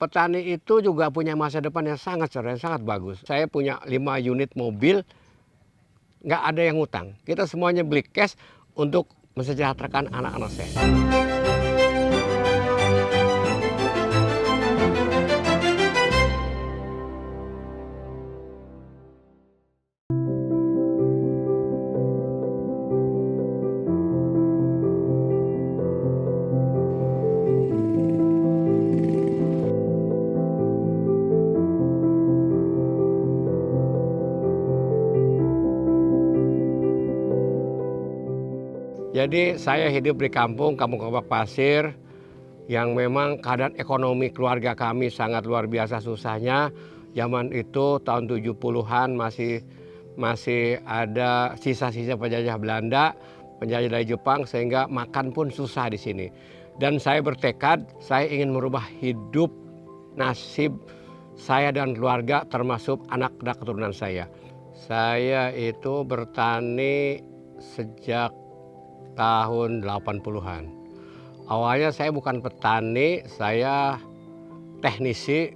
petani itu juga punya masa depan yang sangat cerah, yang sangat bagus. Saya punya 5 unit mobil, nggak ada yang ngutang. Kita semuanya beli cash untuk mensejahterakan anak-anak saya. Jadi saya hidup di kampung Kabak Pasir yang memang keadaan ekonomi keluarga kami sangat luar biasa susahnya. Zaman itu tahun 70-an masih ada sisa-sisa penjajah Belanda, penjajah dari Jepang, sehingga makan pun susah di sini. Dan saya bertekad, saya ingin merubah hidup nasib saya dan keluarga termasuk anak-anak keturunan saya. Saya itu bertani sejak tahun 80-an. Awalnya saya bukan petani, saya teknisi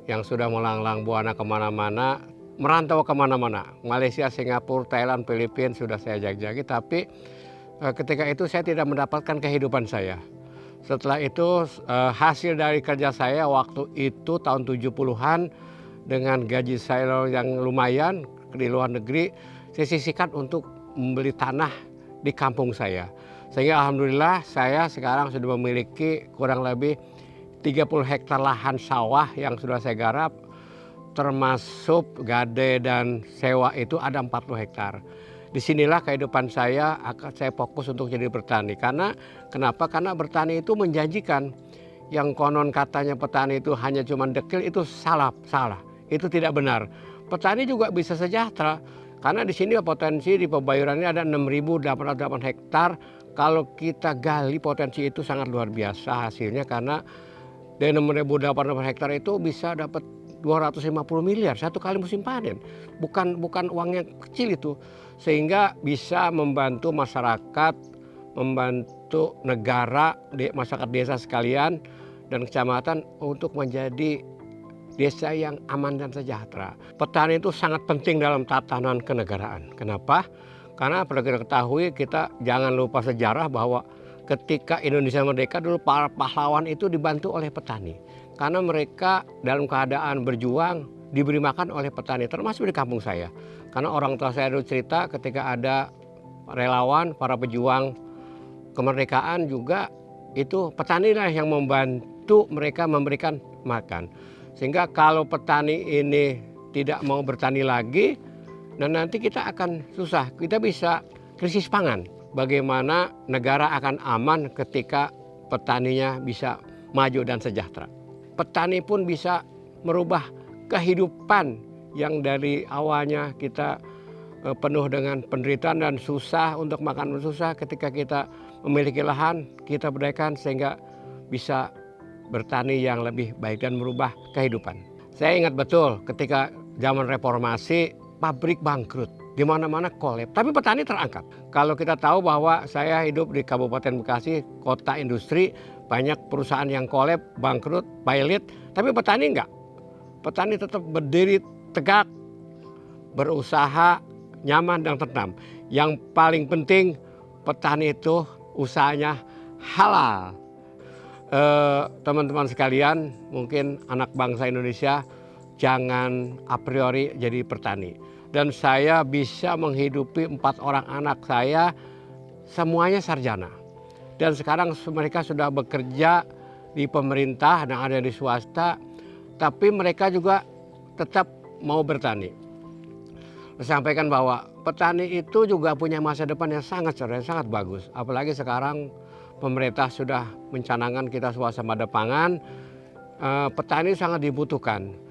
yang sudah melanglang buana kemana-mana, merantau kemana-mana. Malaysia, Singapura, Thailand, Filipina sudah saya jajaki, tapi ketika itu saya tidak mendapatkan kehidupan saya. Setelah itu hasil dari kerja saya waktu itu tahun 70-an dengan gaji saya yang lumayan di luar negeri, saya sisihkan untuk membeli tanah di kampung saya. Sehingga alhamdulillah saya sekarang sudah memiliki kurang lebih 30 hektar lahan sawah yang sudah saya garap, termasuk gade dan sewa itu ada 40 hektar. Disinilah kehidupan saya fokus untuk jadi petani. Kenapa? Karena bertani itu menjanjikan. Yang konon katanya petani itu hanya cuma dekil, itu salah. Itu tidak benar. Petani juga bisa sejahtera. Karena di sini potensi di Pebayuran ini ada 6.808 hektar. Kalau kita gali potensi itu sangat luar biasa hasilnya, karena dari 6.808 hektar itu bisa dapat 250 miliar satu kali musim panen. Bukan uang yang kecil itu. Sehingga bisa membantu masyarakat, membantu negara, masyarakat desa sekalian dan kecamatan untuk menjadi desa yang aman dan sejahtera. Petani itu sangat penting dalam tatanan kenegaraan. Kenapa? Karena perlu kita ketahui, kita jangan lupa sejarah bahwa ketika Indonesia merdeka dulu para pahlawan itu dibantu oleh petani. Karena mereka dalam keadaan berjuang diberi makan oleh petani, termasuk di kampung saya. Karena orang tua saya dulu cerita ketika ada relawan, para pejuang kemerdekaan juga, itu petani lah yang membantu mereka memberikan makan. Sehingga kalau petani ini tidak mau bertani lagi, dan nanti kita akan susah. Kita bisa krisis pangan. Bagaimana negara akan aman ketika petaninya bisa maju dan sejahtera. Petani pun bisa merubah kehidupan yang dari awalnya kita penuh dengan penderitaan dan susah untuk makan susah. Ketika kita memiliki lahan, kita berdayakan sehingga bisa bertani yang lebih baik dan merubah kehidupan. Saya ingat betul ketika zaman reformasi pabrik bangkrut, di mana-mana kolab, tapi petani terangkat. Kalau kita tahu bahwa saya hidup di Kabupaten Bekasi, kota industri, banyak perusahaan yang kolab, bangkrut, pailit, tapi petani enggak. Petani tetap berdiri tegak, berusaha nyaman dan tenang. Yang paling penting petani itu usahanya halal. Teman-teman sekalian, mungkin anak bangsa Indonesia, jangan a priori jadi petani. Dan saya bisa menghidupi 4 orang anak saya, semuanya sarjana. Dan sekarang mereka sudah bekerja di pemerintah dan ada di swasta, tapi mereka juga tetap mau bertani. Saya sampaikan bahwa petani itu juga punya masa depan yang sangat cerah, yang sangat bagus. Apalagi sekarang pemerintah sudah mencanangkan kita swasembada pangan, petani sangat dibutuhkan.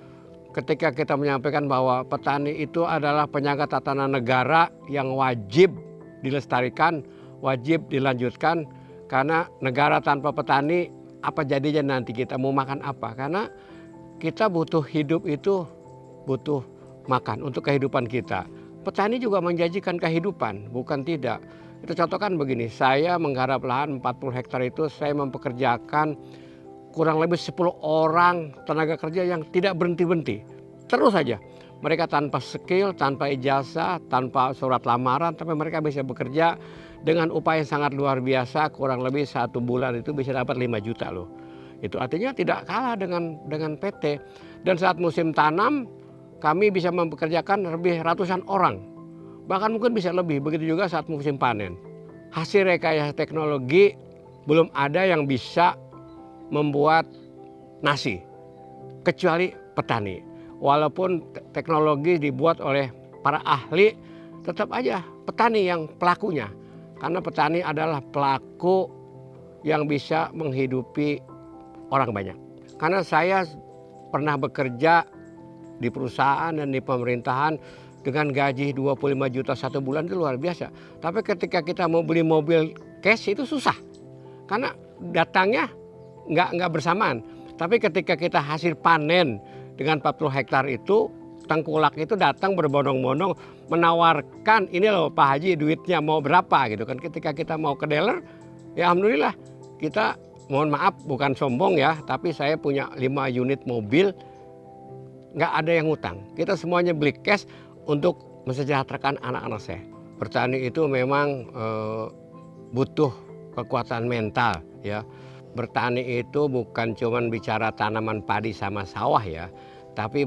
Ketika kita menyampaikan bahwa petani itu adalah penyangga tatanan negara yang wajib dilestarikan, wajib dilanjutkan, karena negara tanpa petani apa jadinya nanti kita mau makan apa? Karena kita butuh hidup itu butuh makan untuk kehidupan kita. Petani juga menjanjikan kehidupan, bukan tidak. Kita contohkan begini, saya menggarap lahan 40 hektar itu, saya mempekerjakan kurang lebih 10 orang tenaga kerja yang tidak berhenti-henti. Terus saja. Mereka tanpa skill, tanpa ijazah, tanpa surat lamaran, tapi mereka bisa bekerja dengan upah yang sangat luar biasa. Kurang lebih 1 bulan itu bisa dapat 5 juta loh. Itu artinya tidak kalah dengan PT. Dan saat musim tanam, kami bisa mempekerjakan lebih ratusan orang. Bahkan mungkin bisa lebih, begitu juga saat musim panen. Hasil rekayasa teknologi belum ada yang bisa membuat nasi, kecuali petani. Walaupun teknologi dibuat oleh para ahli, tetap aja petani yang pelakunya. Karena petani adalah pelaku yang bisa menghidupi orang banyak. Karena saya pernah bekerja di perusahaan dan di pemerintahan dengan gaji 25 juta 1 bulan itu luar biasa. Tapi ketika kita mau beli mobil cash itu susah. Karena datangnya nggak bersamaan. Tapi ketika kita hasil panen dengan 40 hektar itu, tengkulak itu datang berbondong-bondong menawarkan, ini loh Pak Haji duitnya mau berapa gitu kan. Ketika kita mau ke dealer, ya alhamdulillah kita, mohon maaf bukan sombong ya, tapi saya punya 5 unit mobil, nggak ada yang ngutang. Kita semuanya beli cash untuk mensejahterakan anak-anak saya. Bertani itu memang butuh kekuatan mental ya. Bertani itu bukan cuma bicara tanaman padi sama sawah ya, tapi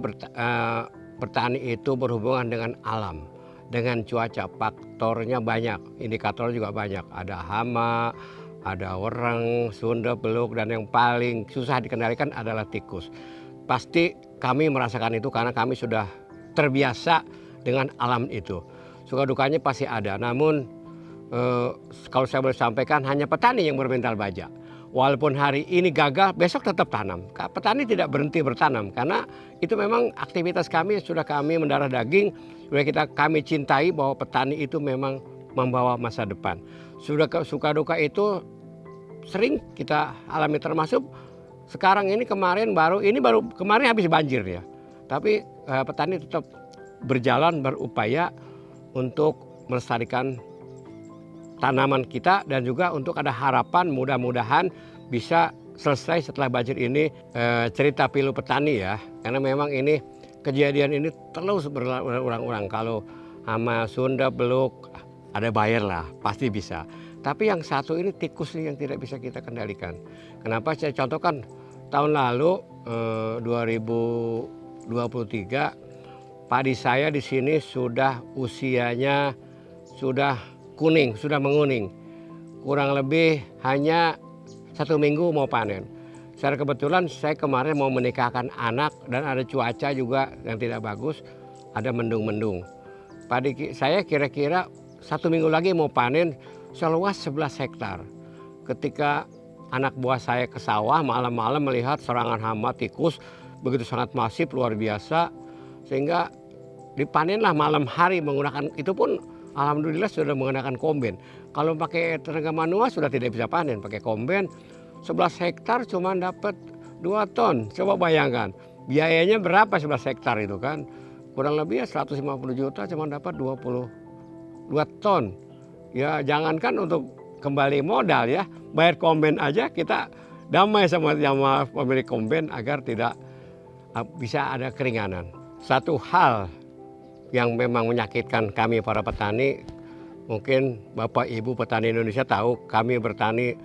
bertani itu berhubungan dengan alam, dengan cuaca. Faktornya banyak, indikator juga banyak. Ada hama, ada wereng, sunda, beluk, dan yang paling susah dikendalikan adalah tikus. Pasti kami merasakan itu karena kami sudah terbiasa dengan alam itu. Suka dukanya pasti ada, namun kalau saya boleh sampaikan, hanya petani yang bermental baja. Walaupun hari ini gagal, besok tetap tanam. Petani tidak berhenti bertanam karena itu memang aktivitas kami, sudah kami mendarah daging, sudah kami cintai bahwa petani itu memang membawa masa depan. Sudah suka duka itu sering kita alami, termasuk sekarang ini baru kemarin habis banjir ya. Tapi petani tetap berjalan berupaya untuk melestarikan tanaman kita dan juga untuk ada harapan mudah-mudahan bisa selesai setelah banjir ini. Cerita pilu petani ya, karena memang ini kejadian ini terus berulang-ulang. Kalau hama, sunda, beluk ada bayar lah, pasti bisa. Tapi yang satu ini tikus nih yang tidak bisa kita kendalikan. Kenapa saya contohkan tahun lalu 2023 padi saya di sini sudah usianya sudah kuning, sudah menguning. Kurang lebih hanya 1 minggu mau panen. Secara kebetulan saya kemarin mau menikahkan anak dan ada cuaca juga yang tidak bagus, ada mendung-mendung. Padi saya kira-kira 1 minggu lagi mau panen seluas 11 hektar. Ketika anak buah saya ke sawah malam-malam melihat serangan hama tikus begitu sangat masif luar biasa, sehingga dipanenlah malam hari menggunakan, itu pun alhamdulillah sudah menggunakan komben. Kalau pakai tenaga manual sudah tidak bisa panen, pakai komben 11 hektar cuma dapat 2 ton. Coba bayangkan, biayanya berapa 11 hektar itu kan? Kurang lebih ya 150 juta cuma dapat 22 ton. Ya jangankan untuk kembali modal ya, bayar komben aja kita damai sama pemilik komben agar tidak bisa ada keringanan. Satu hal yang memang menyakitkan kami para petani, mungkin Bapak Ibu petani Indonesia tahu kami bertani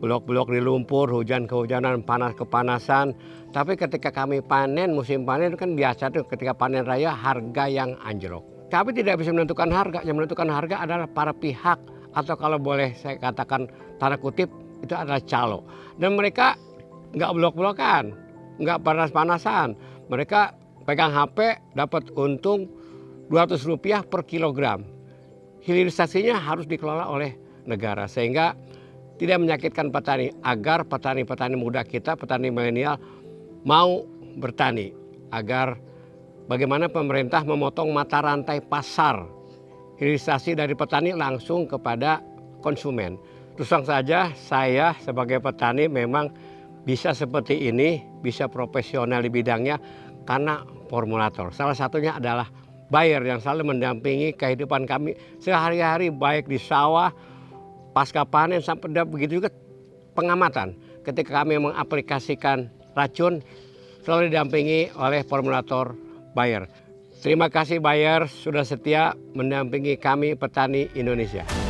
blok-blok di lumpur, hujan kehujanan, panas kepanasan. Tapi ketika kami panen, musim panen kan biasa tuh ketika panen raya harga yang anjlok. Kami tidak bisa menentukan harga, yang menentukan harga adalah para pihak, atau kalau boleh saya katakan tanda kutip itu adalah calo. Dan mereka nggak blok-blokan, nggak panas-panasan. Mereka pegang HP dapat untung Rp200 per kilogram. Hilirisasinya harus dikelola oleh negara sehingga tidak menyakitkan petani, agar petani-petani muda kita, petani milenial mau bertani, agar bagaimana pemerintah memotong mata rantai pasar hilirisasi dari petani langsung kepada konsumen. Terus terang saja saya sebagai petani memang bisa seperti ini, bisa profesional di bidangnya karena formulator. Salah satunya adalah buyer yang selalu mendampingi kehidupan kami sehari-hari, baik di sawah, pasca panen sampai begitu juga pengamatan. ketika kami mengaplikasikan racun selalu didampingi oleh formulator Bayer. Terima kasih Bayer sudah setia mendampingi kami petani Indonesia.